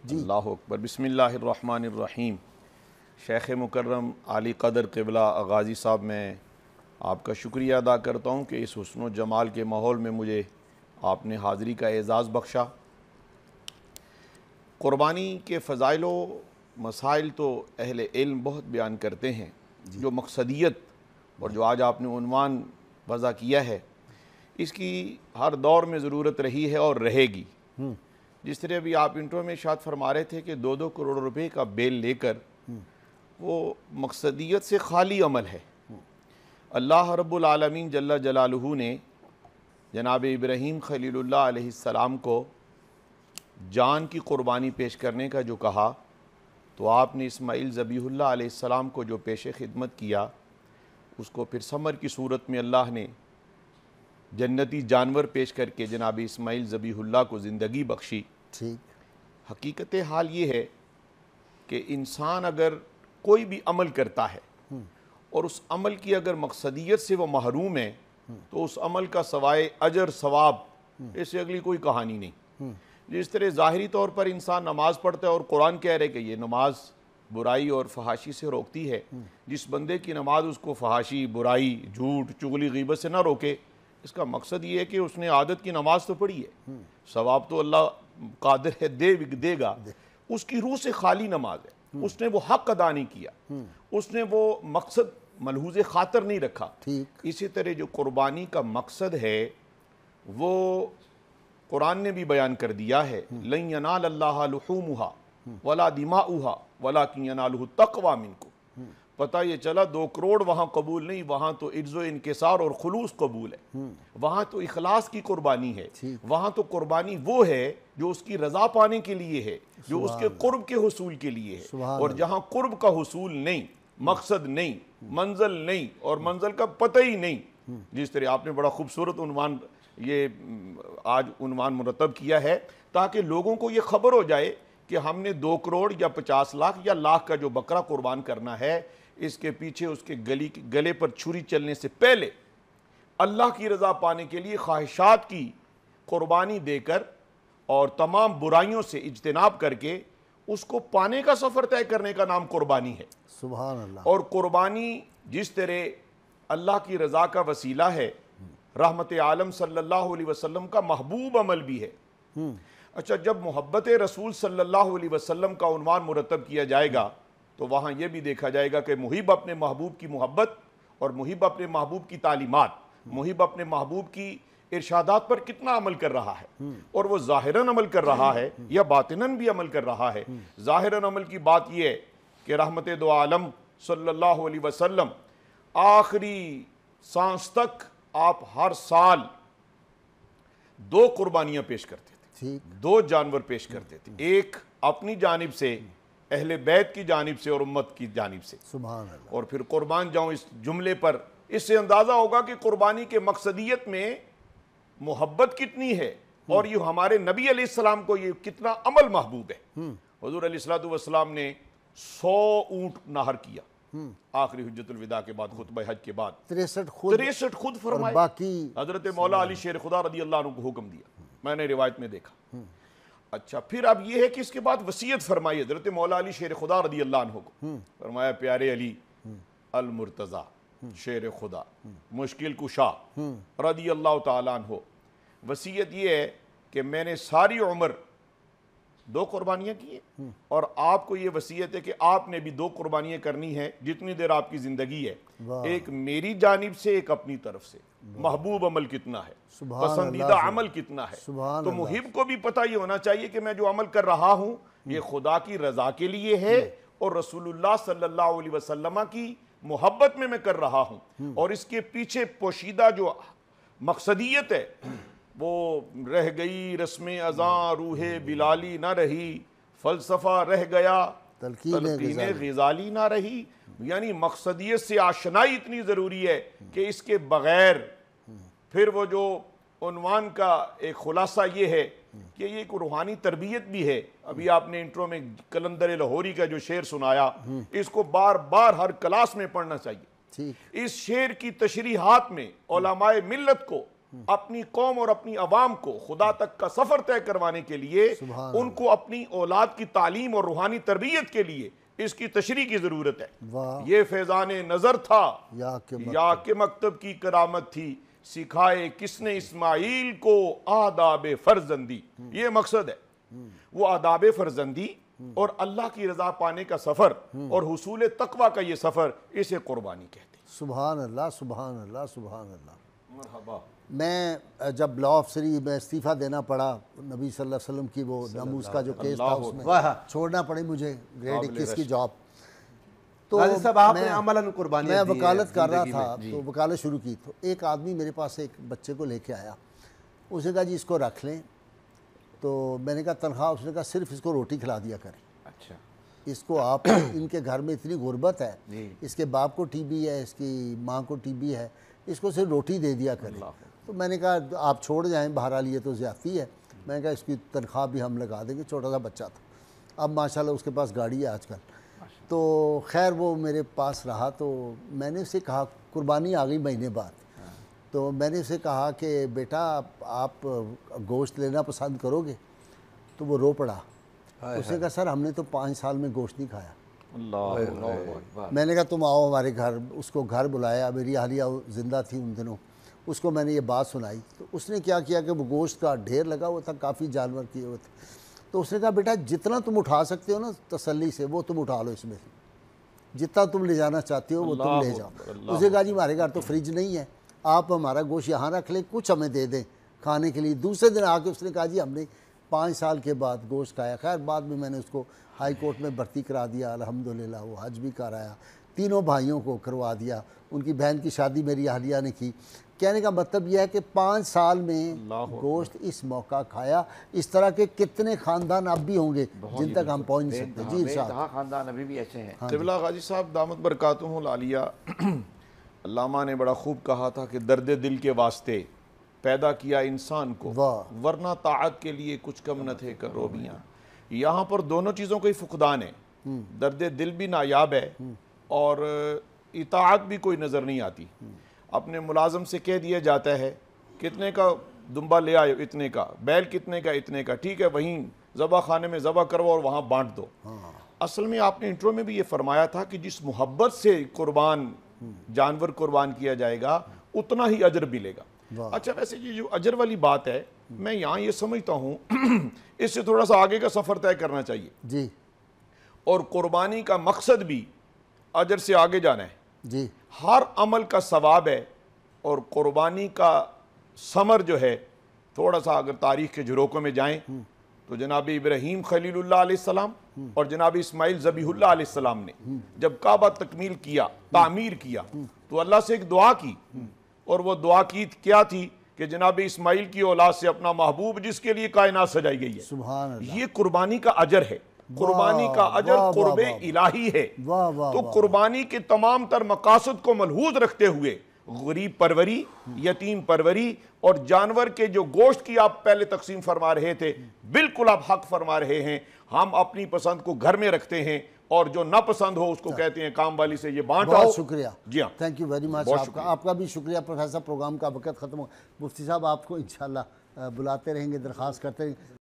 جی اللہ اکبر۔ بسم اللہ الرحمن الرحیم۔ شیخ مکرم علی قدر قبلہ غازی صاحب، میں آپ کا شکریہ ادا کرتا ہوں کہ اس حسن و جمال کے ماحول میں مجھے آپ نے حاضری کا اعزاز بخشا۔ قربانی کے فضائل و مسائل تو اہل علم بہت بیان کرتے ہیں، جو مقصدیت اور جو آج آپ نے عنوان وضع کیا ہے، اس کی ہر دور میں ضرورت رہی ہے اور رہے گی۔ جس طرح ابھی آپ انٹرو میں ارشاد فرما رہے تھے کہ 2 کروڑ روپے کا بیل لے کر وہ مقصدیت سے خالی عمل ہے۔ اللہ رب العالمین جل جلالہ نے جناب ابراہیم خلیل اللہ علیہ السلام کو جان کی قربانی پیش کرنے کا جو کہا، تو آپ نے اسماعیل ذبیح اللہ علیہ السلام کو جو پیش خدمت کیا، اس کو پھر ثمر کی صورت میں اللہ نے جنتی جانور پیش کر کے جناب اسماعیل ذبیح اللہ کو زندگی بخشی۔ ٹھیک۔ حقیقت حال یہ ہے کہ انسان اگر کوئی بھی عمل کرتا ہے اور اس عمل کی اگر مقصدیت سے وہ محروم ہے، تو اس عمل کا سوائے اجر ثواب اس سے اگلی کوئی کہانی نہیں۔ جس طرح ظاہری طور پر انسان نماز پڑھتا ہے اور قرآن کہہ رہے کہ یہ نماز برائی اور فحاشی سے روکتی ہے، جس بندے کی نماز اس کو فحاشی، برائی، جھوٹ، چغلی، غیبت سے نہ روکے، اس کا مقصد یہ ہے کہ اس نے عادت کی نماز تو پڑھی ہے، ثواب تو اللہ قادر ہے دے گا، اس کی روح سے خالی نماز ہے، اس نے وہ حق ادا نہیں کیا، اس نے وہ مقصد ملحوظ خاطر نہیں رکھا۔ اسی طرح جو قربانی کا مقصد ہے وہ قرآن نے بھی بیان کر دیا ہے، لن ینال اللہ لحومها ولا دماؤها ولکن ینالہ التقوی منکم۔ پتہ یہ چلا 2 کروڑ وہاں قبول نہیں، وہاں تو عجز و انکسار اور خلوص قبول ہے، وہاں تو اخلاص کی قربانی ہے، وہاں تو قربانی وہ ہے جو اس کی رضا پانے کے لیے ہے، جو اس کے قرب کے حصول کے لیے ہے۔ اور جہاں قرب کا حصول نہیں، مقصد نہیں، منزل نہیں، اور منزل کا پتہ ہی نہیں، جس طرح آپ نے بڑا خوبصورت عنوان یہ آج عنوان مرتب کیا ہے، تاکہ لوگوں کو یہ خبر ہو جائے کہ ہم نے 2 کروڑ یا 50 لاکھ یا لاکھ کا جو بکرا قربان کرنا ہے، اس کے پیچھے اس کے گلے پر چھری چلنے سے پہلے اللہ کی رضا پانے کے لیے خواہشات کی قربانی دے کر اور تمام برائیوں سے اجتناب کر کے اس کو پانے کا سفر طے کرنے کا نام قربانی ہے۔ سبحان اللہ۔ اور قربانی جس طرح اللہ کی رضا کا وسیلہ ہے، رحمت عالم صلی اللہ علیہ وسلم کا محبوب عمل بھی ہے۔ اچھا، جب محبت رسول صلی اللہ علیہ وسلم کا عنوان مرتب کیا جائے گا تو وہاں یہ بھی دیکھا جائے گا کہ محب اپنے محبوب کی محبت اور محب اپنے محبوب کی تعلیمات، محب اپنے محبوب کی ارشادات پر کتنا عمل کر رہا ہے، اور وہ ظاہراً عمل کر رہا ہے یا باطناً بھی عمل کر رہا ہے۔ ظاہراً عمل کی بات یہ ہے کہ رحمت دو عالم صلی اللہ علیہ وسلم آخری سانس تک آپ ہر سال 2 قربانیاں پیش کرتے تھے، 2 جانور پیش کرتے تھے، ایک اپنی جانب سے، اہل بیت کی جانب سے اور امت کی جانب سے۔ سبحان اللہ۔ اور پھر قربان جاؤں اس جملے پر اس سے اندازہ ہوگا کہ قربانی کے مقصدیت میں محبت کتنی ہے، اور یہ ہمارے نبی علیہ السلام کو یہ کتنا عمل محبوب ہے۔ حضور علیہ السلام نے 100 اونٹ نہر کیا آخری حجت الوداع کے بعد، خطبہ حج کے بعد 63 خود فرمائے، باقی حضرت مولا علی شیر خدا رضی اللہ عنہ کو حکم دیا، میں نے روایت میں دیکھا۔ اچھا، پھر اب یہ ہے کہ اس کے بعد وصیت فرمائی حضرت مولا علی شیر خدا رضی اللہ عنہ کو، فرمایا پیارے علی المرتضی شیر خدا مشکل کشا رضی اللہ تعالیٰ عنہ، وصیت یہ ہے کہ میں نے ساری عمر 2 قربانیاں کی ہیں، اور آپ کو یہ وصیت ہے کہ آپ نے بھی 2 قربانیاں کرنی ہیں جتنی دیر آپ کی زندگی ہے، ایک میری جانب سے، ایک اپنی طرف سے۔ محبوب عمل کتنا ہے، پسندیدہ عمل کتنا ہے، تو محب کو بھی پتہ یہ ہونا چاہیے کہ میں جو عمل کر رہا ہوں یہ خدا کی رضا کے لیے ہے اور رسول اللہ صلی اللہ علیہ وسلم کی محبت میں کر رہا ہوں، اور اس کے پیچھے پوشیدہ جو مقصدیت ہے وہ رہ گئی رسم اذاں روح بلالی نہ رہی، فلسفہ رہ گیا تلقین غزالی نہ رہی، یعنی مقصدیت سے آشنائی اتنی ضروری ہے کہ اس کے بغیر پھر وہ جو عنوان کا ایک خلاصہ یہ ہے کہ یہ ایک روحانی تربیت بھی ہے۔ ابھی آپ نے انٹرو میں کلندر لاہوری کا جو شعر سنایا، اس کو بار بار ہر کلاس میں پڑھنا چاہیے۔ اس شعر کی تشریحات میں علماء ملت کو اپنی قوم اور اپنی عوام کو خدا تک کا سفر طے کروانے کے لیے ان کو اپنی اولاد کی تعلیم اور روحانی تربیت کے لیے اس کی تشریح کی ضرورت ہے۔ یہ فیضان نظر تھا یا کہ مکتب کی کرامت تھی، سکھائے کس نے اسماعیل کو آداب فرزندی۔ یہ مقصد ہے، وہ آداب فرزندی اور اللہ کی رضا پانے کا سفر اور حصول تقوی کا یہ سفر، اسے قربانی کہتے ہیں۔ سبحان اللہ، سبحان اللہ، سبحان اللہ۔ مرحبا۔ میں جب لا آفسری میں استعفیٰ دینا پڑا، نبی صلی اللہ علیہ وسلم کی وہ ناموس کا جو کیس تھا، اس میں چھوڑنا پڑی مجھے گریڈ 21 کی جاب، تو میں وکالت کر رہا تھا، تو وکالت شروع کی، تو ایک آدمی میرے پاس ایک بچے کو لے کے آیا، اس نے کہا جی اس کو رکھ لیں، تو میں نے کہا تنخواہ؟ اس نے کہا صرف اس کو روٹی کھلا دیا کریں، اچھا اس کو آپ ان کے گھر میں اتنی غربت ہے، اس کے باپ کو ٹی بی ہے، اس کی ماں کو ٹی بی ہے، اس کو صرف روٹی دے دیا کریں۔ تو میں نے کہا آپ چھوڑ جائیں، بہرحال یہ تو زیادتی ہے، میں نے کہا اس کی تنخواہ بھی ہم لگا دیں گے، چھوٹا سا بچہ تھا، اب ماشاءاللہ اس کے پاس گاڑی ہے آج کل۔ تو خیر وہ میرے پاس رہا، تو میں نے اسے کہا، قربانی آ گئی مہینے بعد، تو میں نے اسے کہا کہ بیٹا آپ گوشت لینا پسند کرو گے؟ تو وہ رو پڑا، اس نے کہا سر ہم نے تو 5 سال میں گوشت نہیں کھایا۔ میں نے کہا تم آؤ ہمارے گھر، اس کو گھر بلایا، میری اہلیہ زندہ تھی ان دنوں، اس کو میں نے یہ بات سنائی، تو اس نے کیا کیا کہ وہ گوشت کا ڈھیر لگا ہوا تھا، کافی جانور کیے ہوئے تھے، تو اس نے کہا بیٹا جتنا تم اٹھا سکتے ہو نا تسلی سے، وہ تم اٹھا لو، اس میں سے جتنا تم لے جانا چاہتے ہو وہ تم لے جاؤ۔ اس نے کہا جی ہمارے گھر تو فریج نہیں ہے، آپ ہمارا گوشت یہاں رکھ لیں، کچھ ہمیں دے دیں کھانے کے لیے۔ دوسرے دن آ کے اس نے کہا جی ہم نے 5 سال کے بعد گوشت کھایا۔ خیر بعد میں میں نے اس کو ہائی کورٹ میں بھرتی کرا دیا، الحمدللہ وہ حج بھی کرایا، تینوں بھائیوں کو کروا دیا، ان کی بہن کی شادی میری اہلیہ نے کی۔ کہنے کا مطلب یہ ہے کہ 5 سال میں گوشت اس موقع کھایا۔ اس طرح کے کتنے خاندان اب بھی ہوں گے جن تک ہم پہنچ نہیں سکتے۔ جی ارشاد۔ خاندان ابھی بھی ایسے ہیں۔ قبلہ غازی صاحب دامت برکاتہم العالیہ، علامہ نے بڑا خوب کہا تھا کہ درد دل کے واسطے پیدا کیا انسان کو، ورنہ طاعت کے لیے کچھ کم نہ تھے کروبیاں۔ یہاں پر دونوں چیزوں کا ہی فقدان ہے، درد دل بھی نایاب ہے اور اطاعت بھی کوئی نظر نہیں آتی۔ اپنے ملازم سے کہہ دیا جاتا ہے کتنے کا دمبا لے آئے، اتنے کا، بیل کتنے کا، اتنے کا، ٹھیک ہے وہیں ذبح خانے میں ذبح کرو اور وہاں بانٹ دو۔ اصل میں آپ نے انٹرو میں بھی یہ فرمایا تھا کہ جس محبت سے جانور قربان کیا جائے گا اتنا ہی اجر ملے گا۔ اچھا ویسے یہ جو اجر والی بات ہے، میں یہاں یہ سمجھتا ہوں اس سے تھوڑا سا آگے کا سفر طے کرنا چاہیے جی، اور قربانی کا مقصد بھی اجر سے آگے جانا ہے۔ جی ہر عمل کا ثواب ہے اور قربانی کا ثمر جو ہے، تھوڑا سا اگر تاریخ کے جھروکوں میں جائیں تو جناب ابراہیم خلیل اللہ علیہ السلام اور جناب اسماعیل ذبیح اللہ علیہ السلام نے جب کعبہ تکمیل کیا، تعمیر کیا، تو اللہ سے ایک دعا کی، اور وہ دعا کی کیا تھی کہ جناب اسماعیل کی اولاد سے اپنا محبوب جس کے لیے کائنات سجائی گئی ہے۔ سبحان اللہ۔ یہ قربانی کا اجر ہے، قربانی کا اجر قرب الہی ہے۔ تو قربانی کے تمام تر مقاصد کو ملحوظ رکھتے ہوئے غریب پروری، یتیم پروری اور جانور کے جو گوشت کی آپ پہلے تقسیم فرما رہے تھے، بالکل آپ حق فرما رہے ہیں۔ ہم اپنی پسند کو گھر میں رکھتے ہیں اور جو نہ پسند ہو اس کو کہتے ہیں کام والی سے یہ بانٹ آؤ۔ بہت شکریہ، جی ہاں، تھینک یو ویری مچ آپ کا بھی شکریہ پروفیسر۔ پروگرام کا وقت ختم ہو، مفتی صاحب آپ کو انشاءاللہ بلاتے رہیں گے، درخواست کرتے رہیں گے۔